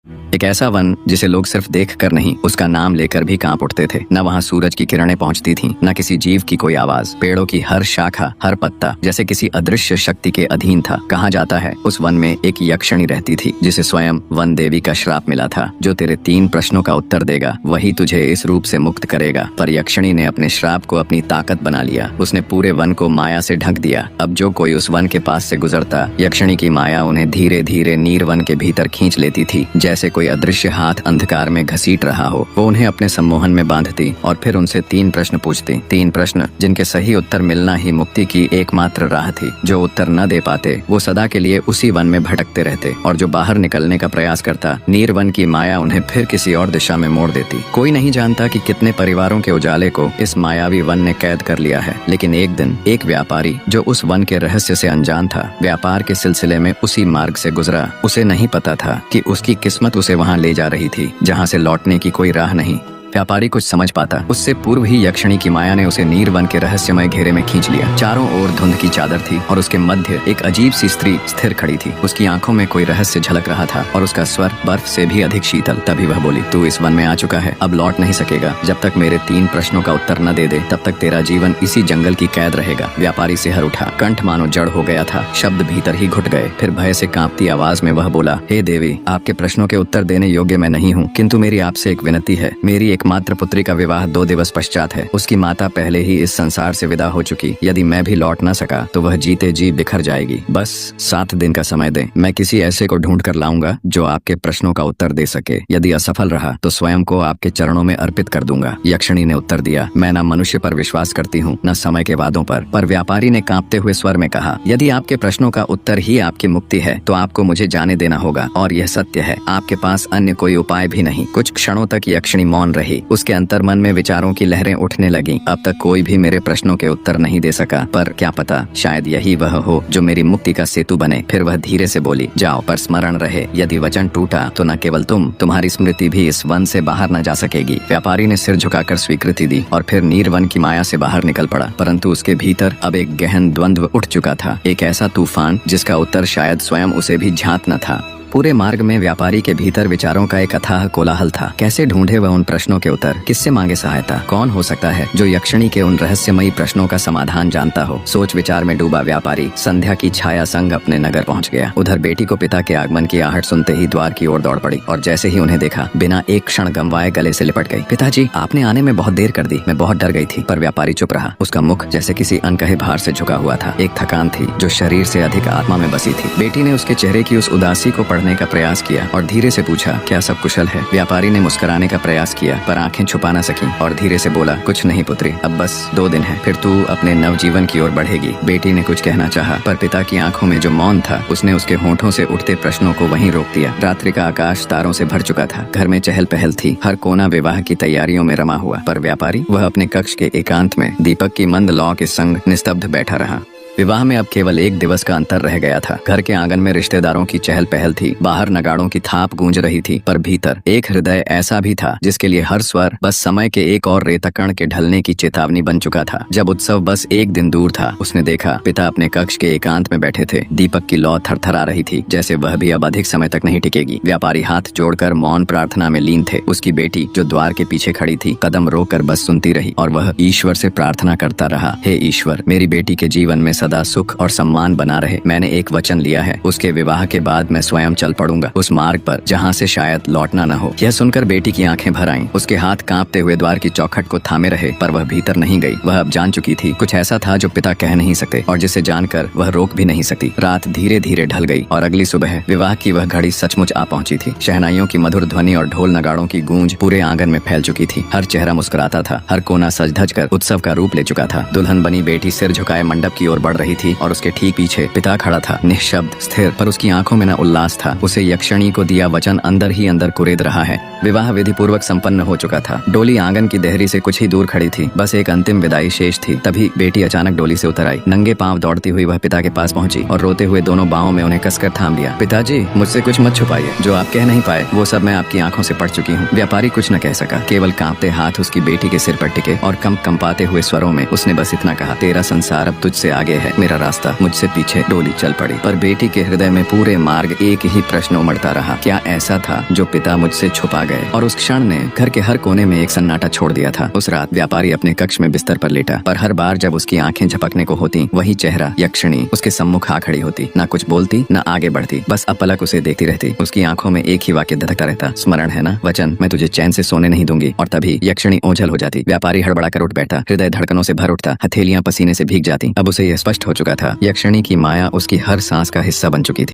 एक ऐसा वन जिसे लोग सिर्फ देखकर नहीं, उसका नाम लेकर भी कांप उठते थे। न वहाँ सूरज की किरणें पहुँचती थीं, न किसी जीव की कोई आवाज। पेड़ों की हर शाखा, हर पत्ता जैसे किसी अदृश्य शक्ति के अधीन था। कहा जाता है उस वन में एक यक्षिणी रहती थी जिसे स्वयं वन देवी का श्राप मिला था। जो तेरे 3 प्रश्नों का उत्तर देगा वही तुझे इस रूप से मुक्त करेगा। पर यक्षिणी ने अपने श्राप को अपनी ताकत बना लिया। उसने पूरे वन को माया से ढक दिया। अब जो कोई उस वन के पास से गुजरता, यक्षिणी की माया उन्हें धीरे धीरे नीर वन के भीतर खींच लेती थी। जैसे कोई अदृश्य हाथ अंधकार में घसीट रहा हो, वो उन्हें अपने सम्मोहन में बांधती और फिर उनसे 3 प्रश्न पूछती। 3 प्रश्न जिनके सही उत्तर मिलना ही मुक्ति की एकमात्र राह थी। जो उत्तर न दे पाते वो सदा के लिए उसी वन में भटकते रहते, और जो बाहर निकलने का प्रयास करता, नीर वन की माया उन्हें फिर किसी और दिशा में मोड़ देती। कोई नहीं जानता कि कितने परिवारों के उजाले को इस मायावी वन ने कैद कर लिया है। लेकिन एक दिन एक व्यापारी जो उस वन के रहस्य से अनजान था, व्यापार के सिलसिले में उसी मार्ग से गुजरा। उसे नहीं पता था कि उसकी किस्मत उसे वहाँ ले जा रही थी जहाँ से लौटने की कोई राह नहीं। व्यापारी कुछ समझ पाता उससे पूर्व ही यक्षिणी की माया ने उसे नीर वन के रहस्यमय घेरे में खींच लिया। चारों ओर धुंध की चादर थी और उसके मध्य एक अजीब सी स्त्री स्थिर खड़ी थी। उसकी आंखों में कोई रहस्य झलक रहा था और उसका स्वर बर्फ से भी अधिक शीतल। तभी वह बोली, तू इस वन में आ चुका है, अब लौट नहीं सकेगा। जब तक मेरे 3 प्रश्नों का उत्तर न दे दे तब तक तेरा जीवन इसी जंगल की कैद रहेगा। व्यापारी सिहर उठा, कंठ मानो जड़ हो गया था, शब्द भीतर ही घुट गए। फिर भय से कांपती आवाज में वह बोला, हे देवी, आपके प्रश्नों के उत्तर देने योग्य मैं नहीं हूँ, किंतु मेरी आपसे एक विनती है। मेरी एकमात्र पुत्री का विवाह 2 दिवस पश्चात है। उसकी माता पहले ही इस संसार से विदा हो चुकी। यदि मैं भी लौट न सका तो वह जीते जी बिखर जाएगी। बस 7 दिन का समय दें, मैं किसी ऐसे को ढूंढ कर लाऊंगा जो आपके प्रश्नों का उत्तर दे सके। यदि असफल रहा तो स्वयं को आपके चरणों में अर्पित कर दूंगा। यक्षिणी ने उत्तर दिया, मैं न मनुष्य पर विश्वास करती हूँ न समय के वादों पर व्यापारी ने कांपते हुए स्वर में कहा, यदि आपके प्रश्नों का उत्तर ही आपकी मुक्ति है तो आपको मुझे जाने देना होगा। और यह सत्य है, आपके पास अन्य कोई उपाय भी नहीं। कुछ क्षणों तक यक्षिणी मौन रही। उसके अंतर मन में विचारों की लहरें उठने लगीं। अब तक कोई भी मेरे प्रश्नों के उत्तर नहीं दे सका, पर क्या पता शायद यही वह हो जो मेरी मुक्ति का सेतु बने। फिर वह धीरे से बोली, जाओ, पर स्मरण रहे, यदि वचन टूटा तो न केवल तुम्हारी स्मृति भी इस वन से बाहर न जा सकेगी। व्यापारी ने सिर झुकाकर स्वीकृति दी और फिर नीर वन की माया से बाहर निकल पड़ा। परंतु उसके भीतर अब एक गहन द्वंद्व उठ चुका था, एक ऐसा तूफान जिसका उत्तर शायद स्वयं उसे भी ज्ञात न था। पूरे मार्ग में व्यापारी के भीतर विचारों का एक अथाह कोलाहल था। कैसे ढूंढे वह उन प्रश्नों के उत्तर, किससे मांगे सहायता? कौन हो सकता है जो यक्षिणी के उन रहस्यमयी प्रश्नों का समाधान जानता हो? सोच विचार में डूबा व्यापारी संध्या की छाया संग अपने नगर पहुंच गया। उधर बेटी को पिता के आगमन की आहट सुनते ही द्वार की ओर दौड़ पड़ी और जैसे ही उन्हें देखा बिना एक क्षण गंवाए गले से लिपट गई। पिताजी, आपने आने में बहुत देर कर दी, मैं बहुत डर गई थी। पर व्यापारी चुप रहा। उसका मुख जैसे किसी अनकहे भार से झुका हुआ था। एक थकान थी जो शरीर से अधिक आत्मा में बसी थी। बेटी ने उसके चेहरे की उस उदासी को पढ़ने का प्रयास किया और धीरे से पूछा, क्या सब कुशल है? व्यापारी ने मुस्कुराने का प्रयास किया पर आंखें छुपा न सकी और धीरे से बोला, कुछ नहीं पुत्री, अब बस 2 दिन है, फिर तू अपने नवजीवन की ओर बढ़ेगी। बेटी ने कुछ कहना चाहा पर पिता की आंखों में जो मौन था उसने उसके होंठों से उठते प्रश्नों को वहीं रोक दिया। रात्रि का आकाश तारों से भर चुका था। घर में चहल पहल थी, हर कोना विवाह की तैयारियों में रमा हुआ। पर व्यापारी वह अपने कक्ष के एकांत में दीपक की मंद लौ के संग निस्तब्ध बैठा रहा। विवाह में अब केवल 1 दिवस का अंतर रह गया था। घर के आंगन में रिश्तेदारों की चहल पहल थी, बाहर नगाड़ों की थाप गूंज रही थी, पर भीतर एक हृदय ऐसा भी था जिसके लिए हर स्वर बस समय के एक और रेतकण के ढलने की चेतावनी बन चुका था। जब उत्सव बस 1 दिन दूर था, उसने देखा पिता अपने कक्ष के एकांत में बैठे थे। दीपक की लौ थरथरा रही थी, जैसे वह भी अब अधिक समय तक नहीं टिकेगी। व्यापारी हाथ जोड़कर मौन प्रार्थना में लीन थे। उसकी बेटी जो द्वार के पीछे खड़ी थी, कदम रोककर बस सुनती रही और वह ईश्वर से प्रार्थना करता रहा, हे ईश्वर, मेरी बेटी के जीवन में सदा सुख और सम्मान बना रहे। मैंने एक वचन लिया है, उसके विवाह के बाद मैं स्वयं चल पड़ूंगा उस मार्ग पर जहाँ से शायद लौटना न हो। यह सुनकर बेटी की आंखें भर आईं। उसके हाथ कांपते हुए द्वार की चौखट को थामे रहे, पर वह भीतर नहीं गई। वह अब जान चुकी थी कुछ ऐसा था जो पिता कह नहीं सकते और जिसे जानकर वह रोक भी नहीं सकती। रात धीरे धीरे ढल गई और अगली सुबह विवाह की वह घड़ी सचमुच आ पहुंची थी। शहनाइयों की मधुर ध्वनि और ढोल नगाड़ों की गूंज पूरे आंगन में फैल चुकी थी। हर चेहरा मुस्कुराता था, हर कोना सज धज कर उत्सव का रूप ले चुका था। दुल्हन बनी बेटी सिर झुकाए मंडप की ओर बढ़ रही थी और उसके ठीक पीछे पिता खड़ा था, निःशब्द, स्थिर, पर उसकी आंखों में न उल्लास था। उसे यक्षिणी को दिया वचन अंदर ही अंदर कुरेद रहा है। विवाह विधि पूर्वक संपन्न हो चुका था। डोली आंगन की देहरी से कुछ ही दूर खड़ी थी, बस एक अंतिम विदाई शेष थी। तभी बेटी अचानक डोली से उतर आई। नंगे पांव दौड़ती हुई वह पिता के पास पहुंची और रोते हुए दोनों बाहों में उन्हें कसकर थाम लिया। पिताजी, मुझसे कुछ मत छुपाइए, जो आप कह नहीं पाए वो सब मैं आपकी आंखों से पढ़ चुकी हूँ। व्यापारी कुछ न कह सका, केवल कांपते हाथ उसकी बेटी के सिर पर टिके और कंपाते हुए स्वरों में उसने बस इतना कहा, तेरा संसार अब तुझसे आगे है मेरा रास्ता। मुझसे पीछे डोली चल पड़ी, पर बेटी के हृदय में पूरे मार्ग एक ही प्रश्न उमड़ता रहा, क्या ऐसा था जो पिता मुझसे छुपा गए? और उस क्षण ने घर के हर कोने में एक सन्नाटा छोड़ दिया था। उस रात व्यापारी अपने कक्ष में बिस्तर पर लेटा, पर हर बार जब उसकी आंखें झपकने को होती, वही चेहरा यक्षिणी उसके सम्मुख आ खड़ी होती, ना कुछ बोलती न आगे बढ़ती, बस अपलक उसे देखती रहती। उसकी आंखों में एक ही वाक्य धधकता रहता, स्मरण है ना वचन, मैं तुझे चैन से सोने नहीं दूंगी। और तभी यक्षिणी ओझल हो जाती। व्यापारी हड़बड़ा कर उठ बैठा, हृदय धड़कनों से भर उठता, हथेलियां पसीने से भीग जाती। अब उसे यह स्पष्ट हो चुका था, यक्षिणी की माया उसकी हर सांस का हिस्सा बन चुकी थी।